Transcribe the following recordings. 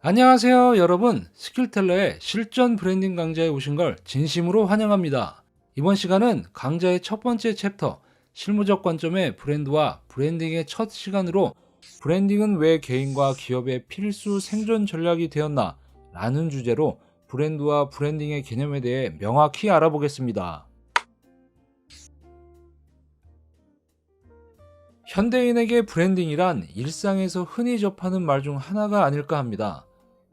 안녕하세요, 여러분. 스킬텔러의 실전 브랜딩 강좌에 오신 걸 진심으로 환영합니다. 이번 시간은 강좌의 첫 번째 챕터, 실무적 관점의 브랜드와 브랜딩의 첫 시간으로 브랜딩은 왜 개인과 기업의 필수 생존 전략이 되었나? 라는 주제로 브랜드와 브랜딩의 개념에 대해 명확히 알아보겠습니다. 현대인에게 브랜딩이란 일상에서 흔히 접하는 말 중 하나가 아닐까 합니다.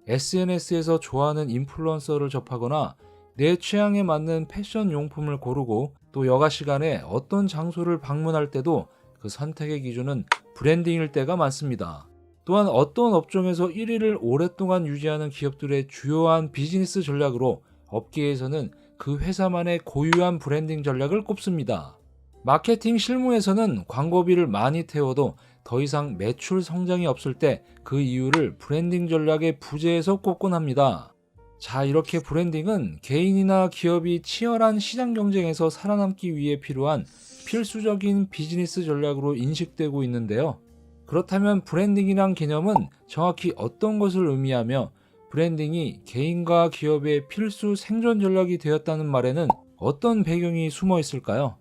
SNS에서 좋아하는 인플루언서를 접하거나 내 취향에 맞는 패션 용품을 고르고 또 여가 시간에 어떤 장소를 방문할 때도 그 선택의 기준은 브랜딩일 때가 많습니다. 또한 어떤 업종에서 1위를 오랫동안 유지하는 기업들의 주요한 비즈니스 전략으로 업계에서는 그 회사만의 고유한 브랜딩 전략을 꼽습니다. 마케팅 실무에서는 광고비를 많이 태워도 더 이상 매출 성장이 없을 때 그 이유를 브랜딩 전략의 부재에서 꼽곤 합니다. 자, 이렇게 브랜딩은 개인이나 기업이 치열한 시장 경쟁에서 살아남기 위해 필요한 필수적인 비즈니스 전략으로 인식되고 있는데요. 그렇다면 브랜딩이란 개념은 정확히 어떤 것을 의미하며 브랜딩이 개인과 기업의 필수 생존 전략이 되었다는 말에는 어떤 배경이 숨어 있을까요?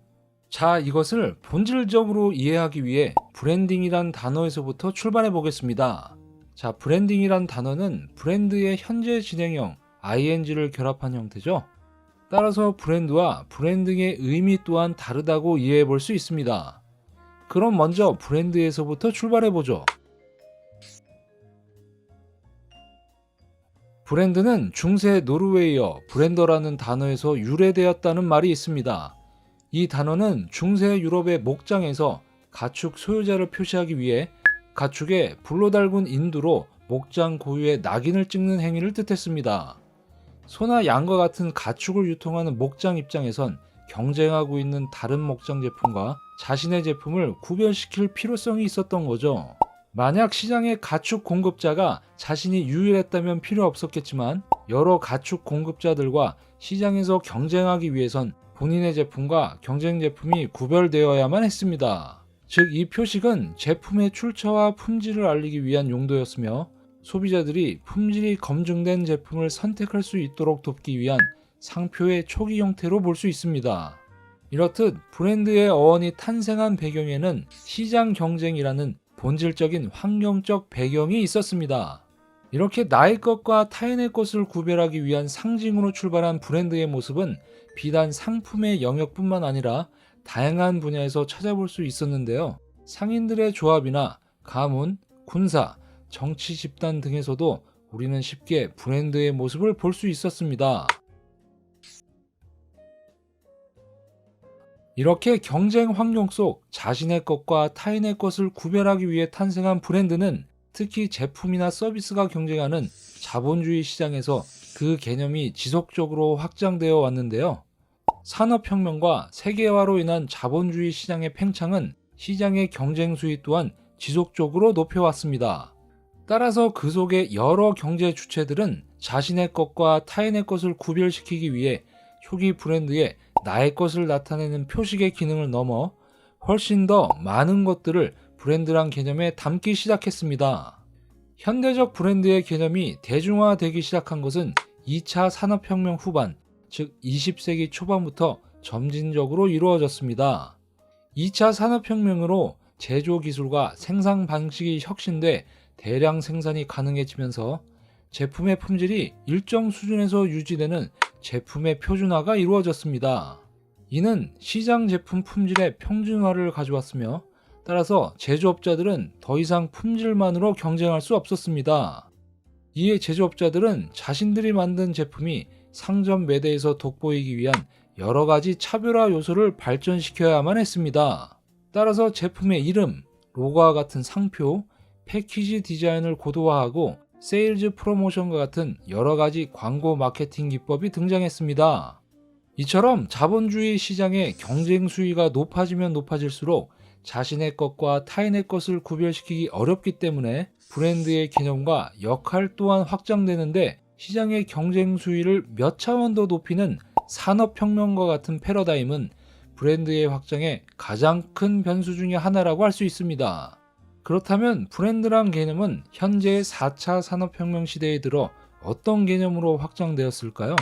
자, 이것을 본질적으로 이해하기 위해 브랜딩이란 단어에서부터 출발해 보겠습니다. 자, 브랜딩이란 단어는 브랜드의 현재 진행형 ing를 결합한 형태죠. 따라서 브랜드와 브랜딩의 의미 또한 다르다고 이해해 볼 수 있습니다. 그럼 먼저 브랜드에서부터 출발해 보죠. 브랜드는 중세 노르웨이어 브랜더라는 단어에서 유래되었다는 말이 있습니다. 이 단어는 중세 유럽의 목장에서 가축 소유자를 표시하기 위해 가축에 불로 달군 인두로 목장 고유의 낙인을 찍는 행위를 뜻했습니다. 소나 양과 같은 가축을 유통하는 목장 입장에선 경쟁하고 있는 다른 목장 제품과 자신의 제품을 구별시킬 필요성이 있었던 거죠. 만약 시장의 가축 공급자가 자신이 유일했다면 필요 없었겠지만 여러 가축 공급자들과 시장에서 경쟁하기 위해선 본인의 제품과 경쟁 제품이 구별되어야만 했습니다. 즉, 이 표식은 제품의 출처와 품질을 알리기 위한 용도였으며 소비자들이 품질이 검증된 제품을 선택할 수 있도록 돕기 위한 상표의 초기 형태로 볼 수 있습니다. 이렇듯 브랜드의 어원이 탄생한 배경에는 시장 경쟁이라는 본질적인 환경적 배경이 있었습니다. 이렇게 나의 것과 타인의 것을 구별하기 위한 상징으로 출발한 브랜드의 모습은 비단 상품의 영역뿐만 아니라 다양한 분야에서 찾아볼 수 있었는데요. 상인들의 조합이나 가문, 군사, 정치 집단 등에서도 우리는 쉽게 브랜드의 모습을 볼 수 있었습니다. 이렇게 경쟁 환경 속 자신의 것과 타인의 것을 구별하기 위해 탄생한 브랜드는 특히 제품이나 서비스가 경쟁하는 자본주의 시장에서 그 개념이 지속적으로 확장되어 왔는데요. 산업혁명과 세계화로 인한 자본주의 시장의 팽창은 시장의 경쟁 수위 또한 지속적으로 높여왔습니다. 따라서 그 속의 여러 경제 주체들은 자신의 것과 타인의 것을 구별시키기 위해 초기 브랜드에 나의 것을 나타내는 표식의 기능을 넘어 훨씬 더 많은 것들을 브랜드란 개념에 담기 시작했습니다. 현대적 브랜드의 개념이 대중화되기 시작한 것은 2차 산업혁명 후반, 즉 20세기 초반부터 점진적으로 이루어졌습니다. 2차 산업혁명으로 제조 기술과 생산 방식이 혁신돼 대량 생산이 가능해지면서 제품의 품질이 일정 수준에서 유지되는 제품의 표준화가 이루어졌습니다. 이는 시장 제품 품질의 평준화를 가져왔으며 따라서 제조업자들은 더 이상 품질만으로 경쟁할 수 없었습니다. 이에 제조업자들은 자신들이 만든 제품이 상점 매대에서 돋보이기 위한 여러 가지 차별화 요소를 발전시켜야만 했습니다. 따라서 제품의 이름, 로고와 같은 상표, 패키지 디자인을 고도화하고 세일즈 프로모션과 같은 여러 가지 광고 마케팅 기법이 등장했습니다. 이처럼 자본주의 시장의 경쟁 수위가 높아지면 높아질수록 자신의 것과 타인의 것을 구별시키기 어렵기 때문에 브랜드의 개념과 역할 또한 확장되는데 시장의 경쟁 수위를 몇 차원 더 높이는 산업혁명과 같은 패러다임은 브랜드의 확장의 가장 큰 변수 중의 하나라고 할 수 있습니다. 그렇다면 브랜드란 개념은 현재의 4차 산업혁명 시대에 들어 어떤 개념으로 확장되었을까요?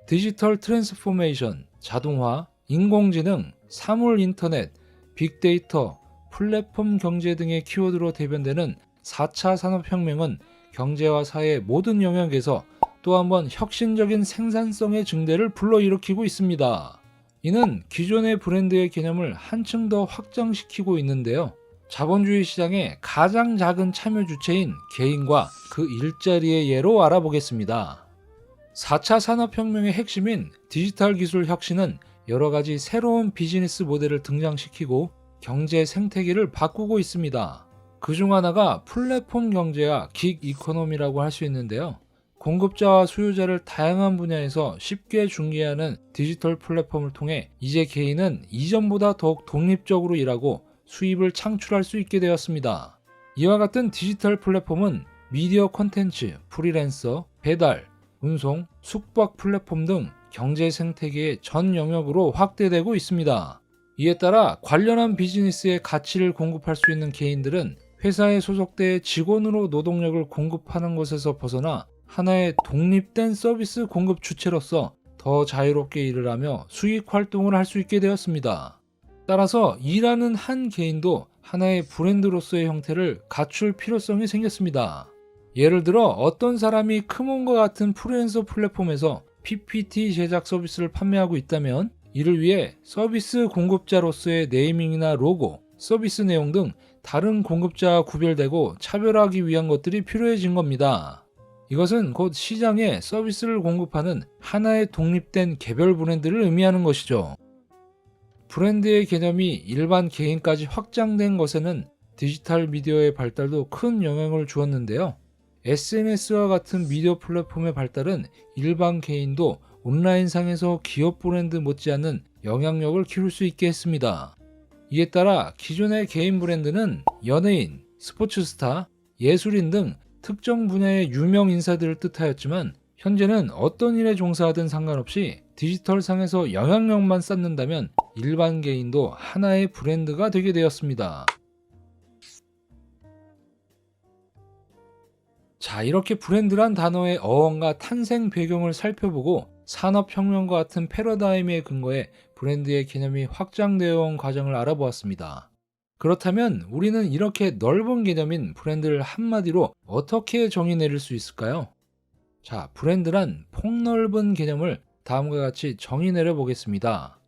디지털 트랜스포메이션, 자동화, 인공지능, 사물 인터넷, 빅데이터, 플랫폼 경제 등의 키워드로 대변되는 4차 산업혁명은 경제와 사회의 모든 영역에서 또 한 번 혁신적인 생산성의 증대를 불러일으키고 있습니다. 이는 기존의 브랜드의 개념을 한층 더 확장시키고 있는데요. 자본주의 시장의 가장 작은 참여 주체인 개인과 그 일자리의 예로 알아보겠습니다. 4차 산업혁명의 핵심인 디지털 기술 혁신은 여러 가지 새로운 비즈니스 모델을 등장시키고 경제 생태계를 바꾸고 있습니다. 그중 하나가 플랫폼 경제와 긱 이코노미라고 할 수 있는데요. 공급자와 수요자를 다양한 분야에서 쉽게 중개하는 디지털 플랫폼을 통해 이제 개인은 이전보다 더욱 독립적으로 일하고 수입을 창출할 수 있게 되었습니다. 이와 같은 디지털 플랫폼은 미디어 콘텐츠, 프리랜서, 배달, 운송, 숙박 플랫폼 등 경제 생태계의 전 영역으로 확대되고 있습니다. 이에 따라 관련한 비즈니스의 가치를 공급할 수 있는 개인들은 회사에 소속돼 직원으로 노동력을 공급하는 것에서 벗어나 하나의 독립된 서비스 공급 주체로서 더 자유롭게 일을 하며 수익 활동을 할 수 있게 되었습니다. 따라서 일하는 한 개인도 하나의 브랜드로서의 형태를 갖출 필요성이 생겼습니다. 예를 들어 어떤 사람이 크몬과 같은 프리랜서 플랫폼에서 PPT 제작 서비스를 판매하고 있다면 이를 위해 서비스 공급자로서의 네이밍이나 로고, 서비스 내용 등 다른 공급자와 구별되고 차별하기 위한 것들이 필요해진 겁니다. 이것은 곧 시장에 서비스를 공급하는 하나의 독립된 개별 브랜드를 의미하는 것이죠. 브랜드의 개념이 일반 개인까지 확장된 것에는 디지털 미디어의 발달도 큰 영향을 주었는데요. SNS와 같은 미디어 플랫폼의 발달은 일반 개인도 온라인상에서 기업 브랜드 못지않은 영향력을 키울 수 있게 했습니다. 이에 따라 기존의 개인 브랜드는 연예인, 스포츠 스타, 예술인 등 특정 분야의 유명 인사들을 뜻하였지만 현재는 어떤 일에 종사하든 상관없이 디지털상에서 영향력만 쌓는다면 일반 개인도 하나의 브랜드가 되게 되었습니다. 자, 이렇게 브랜드란 단어의 어원과 탄생 배경을 살펴보고 산업혁명과 같은 패러다임에 근거해 브랜드의 개념이 확장되어 온 과정을 알아보았습니다. 그렇다면 우리는 이렇게 넓은 개념인 브랜드를 한마디로 어떻게 정의 내릴 수 있을까요? 자, 브랜드란 폭넓은 개념을 다음과 같이 정의 내려 보겠습니다.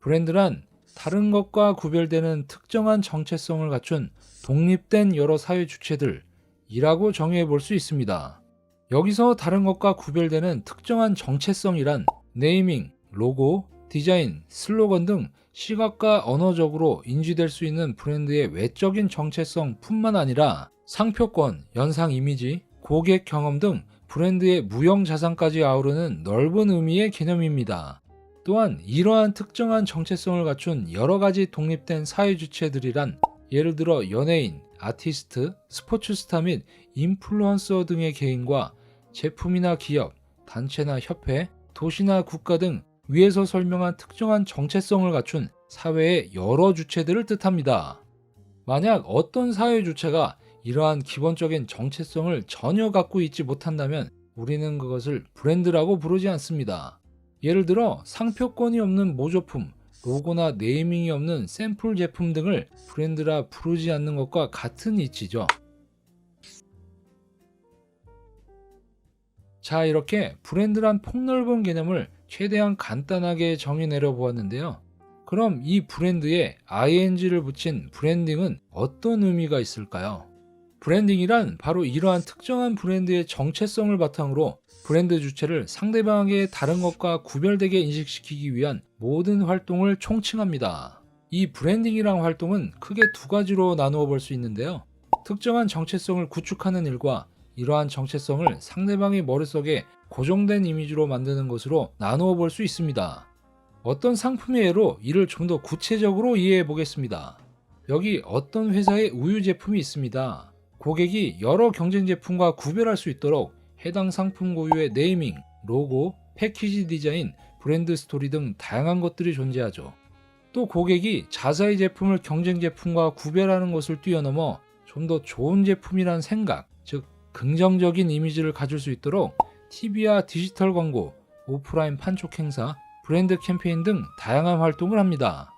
브랜드란 다른 것과 구별되는 특정한 정체성을 갖춘 독립된 여러 사회 주체들이라고 정의해 볼 수 있습니다. 여기서 다른 것과 구별되는 특정한 정체성이란 네이밍, 로고, 디자인, 슬로건 등 시각과 언어적으로 인지될 수 있는 브랜드의 외적인 정체성 뿐만 아니라 상표권, 연상 이미지, 고객 경험 등 브랜드의 무형 자산까지 아우르는 넓은 의미의 개념입니다. 또한 이러한 특정한 정체성을 갖춘 여러 가지 독립된 사회 주체들이란 예를 들어 연예인, 아티스트, 스포츠 스타 및 인플루언서 등의 개인과 제품이나 기업, 단체나 협회, 도시나 국가 등 위에서 설명한 특정한 정체성을 갖춘 사회의 여러 주체들을 뜻합니다. 만약 어떤 사회 주체가 이러한 기본적인 정체성을 전혀 갖고 있지 못한다면 우리는 그것을 브랜드라고 부르지 않습니다. 예를 들어 상표권이 없는 모조품, 로고나 네이밍이 없는 샘플 제품 등을 브랜드라 부르지 않는 것과 같은 이치죠. 자, 이렇게 브랜드란 폭넓은 개념을 최대한 간단하게 정의 내려 보았는데요. 그럼 이 브랜드에 ing를 붙인 브랜딩은 어떤 의미가 있을까요? 브랜딩이란 바로 이러한 특정한 브랜드의 정체성을 바탕으로 브랜드 주체를 상대방에게 다른 것과 구별되게 인식시키기 위한 모든 활동을 총칭합니다. 이 브랜딩이란 활동은 크게 두 가지로 나누어 볼 수 있는데요. 특정한 정체성을 구축하는 일과 이러한 정체성을 상대방의 머릿속에 고정된 이미지로 만드는 것으로 나누어 볼 수 있습니다. 어떤 상품의 예로 이를 좀 더 구체적으로 이해해 보겠습니다. 여기 어떤 회사의 우유 제품이 있습니다. 고객이 여러 경쟁 제품과 구별할 수 있도록 해당 상품 고유의 네이밍, 로고, 패키지 디자인, 브랜드 스토리 등 다양한 것들이 존재하죠. 또 고객이 자사의 제품을 경쟁 제품과 구별하는 것을 뛰어넘어 좀 더 좋은 제품이란 생각, 즉 긍정적인 이미지를 가질 수 있도록 TV와 디지털 광고, 오프라인 판촉 행사, 브랜드 캠페인 등 다양한 활동을 합니다.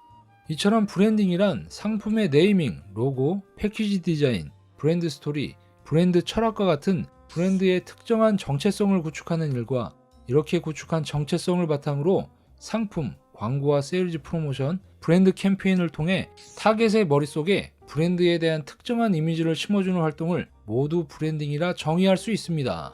이처럼 브랜딩이란 상품의 네이밍, 로고, 패키지 디자인, 브랜드 스토리, 브랜드 철학과 같은 브랜드의 특정한 정체성을 구축하는 일과 이렇게 구축한 정체성을 바탕으로 상품, 광고와 세일즈 프로모션, 브랜드 캠페인을 통해 타겟의 머릿속에 브랜드에 대한 특정한 이미지를 심어주는 활동을 모두 브랜딩이라 정의할 수 있습니다.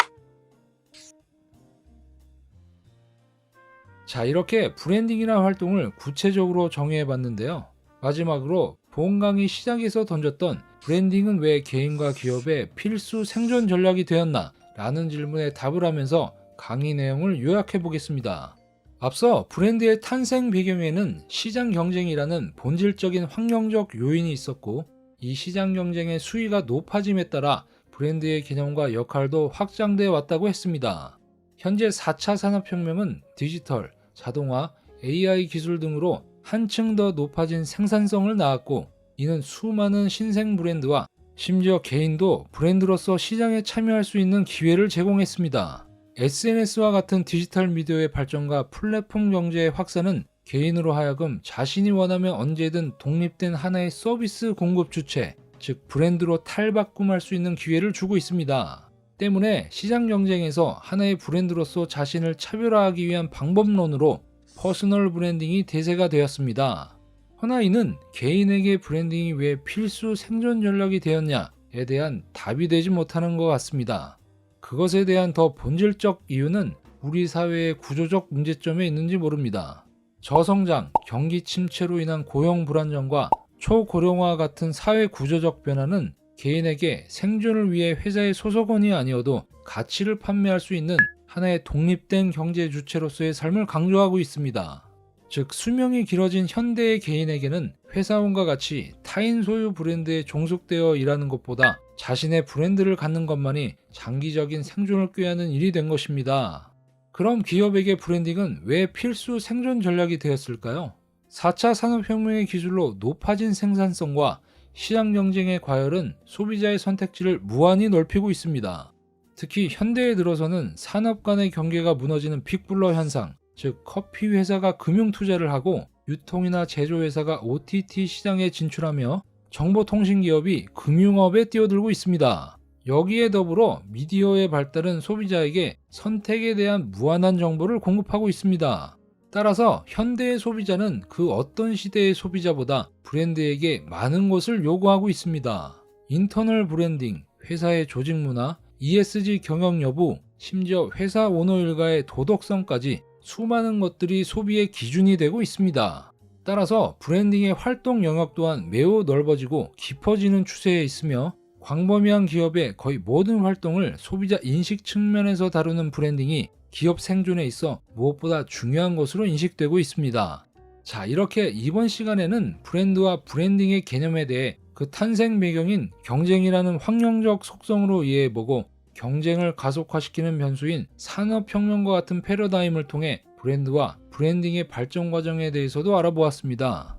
자, 이렇게 브랜딩이라는 활동을 구체적으로 정의해 봤는데요. 마지막으로 본 강의 시작에서 던졌던 브랜딩은 왜 개인과 기업의 필수 생존 전략이 되었나? 라는 질문에 답을 하면서 강의 내용을 요약해 보겠습니다. 앞서 브랜드의 탄생 배경에는 시장 경쟁이라는 본질적인 환경적 요인이 있었고, 이 시장 경쟁의 수위가 높아짐에 따라 브랜드의 개념과 역할도 확장되어 왔다고 했습니다. 현재 4차 산업혁명은 디지털, 자동화, AI 기술 등으로 한층 더 높아진 생산성을 낳았고, 이는 수많은 신생 브랜드와 심지어 개인도 브랜드로서 시장에 참여할 수 있는 기회를 제공했습니다. SNS와 같은 디지털 미디어의 발전과 플랫폼 경제의 확산은 개인으로 하여금 자신이 원하면 언제든 독립된 하나의 서비스 공급 주체, 즉 브랜드로 탈바꿈할 수 있는 기회를 주고 있습니다. 때문에 시장 경쟁에서 하나의 브랜드로서 자신을 차별화하기 위한 방법론으로 퍼스널 브랜딩이 대세가 되었습니다. 허나 이는 개인에게 브랜딩이 왜 필수 생존 전략이 되었냐에 대한 답이 되지 못하는 것 같습니다. 그것에 대한 더 본질적 이유는 우리 사회의 구조적 문제점에 있는지 모릅니다. 저성장, 경기 침체로 인한 고용 불안정과 초고령화 같은 사회 구조적 변화는 개인에게 생존을 위해 회사의 소속원이 아니어도 가치를 판매할 수 있는 하나의 독립된 경제 주체로서의 삶을 강조하고 있습니다. 즉, 수명이 길어진 현대의 개인에게는 회사원과 같이 타인 소유 브랜드에 종속되어 일하는 것보다 자신의 브랜드를 갖는 것만이 장기적인 생존을 꾀하는 일이 된 것입니다. 그럼 기업에게 브랜딩은 왜 필수 생존 전략이 되었을까요? 4차 산업혁명의 기술로 높아진 생산성과 시장 경쟁의 과열은 소비자의 선택지를 무한히 넓히고 있습니다. 특히 현대에 들어서는 산업 간의 경계가 무너지는 빅블러 현상, 즉 커피 회사가 금융 투자를 하고 유통이나 제조 회사가 OTT 시장에 진출하며 정보통신 기업이 금융업에 뛰어들고 있습니다. 여기에 더불어 미디어의 발달은 소비자에게 선택에 대한 무한한 정보를 공급하고 있습니다. 따라서 현대의 소비자는 그 어떤 시대의 소비자보다 브랜드에게 많은 것을 요구하고 있습니다. 인터널 브랜딩, 회사의 조직 문화, ESG 경영 여부, 심지어 회사 오너 일가의 도덕성까지 수많은 것들이 소비의 기준이 되고 있습니다. 따라서 브랜딩의 활동 영역 또한 매우 넓어지고 깊어지는 추세에 있으며 광범위한 기업의 거의 모든 활동을 소비자 인식 측면에서 다루는 브랜딩이 기업 생존에 있어 무엇보다 중요한 것으로 인식되고 있습니다. 자, 이렇게 이번 시간에는 브랜드와 브랜딩의 개념에 대해 그 탄생 배경인 경쟁이라는 환경적 속성으로 이해해보고 경쟁을 가속화시키는 변수인 산업혁명과 같은 패러다임을 통해 브랜드와 브랜딩의 발전 과정에 대해서도 알아보았습니다.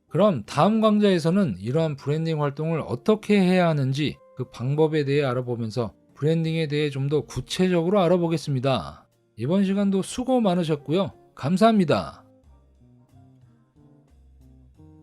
그럼 다음 강좌에서는 이러한 브랜딩 활동을 어떻게 해야 하는지 그 방법에 대해 알아보면서 브랜딩에 대해 좀 더 구체적으로 알아보겠습니다. 이번 시간도 수고 많으셨고요. 감사합니다.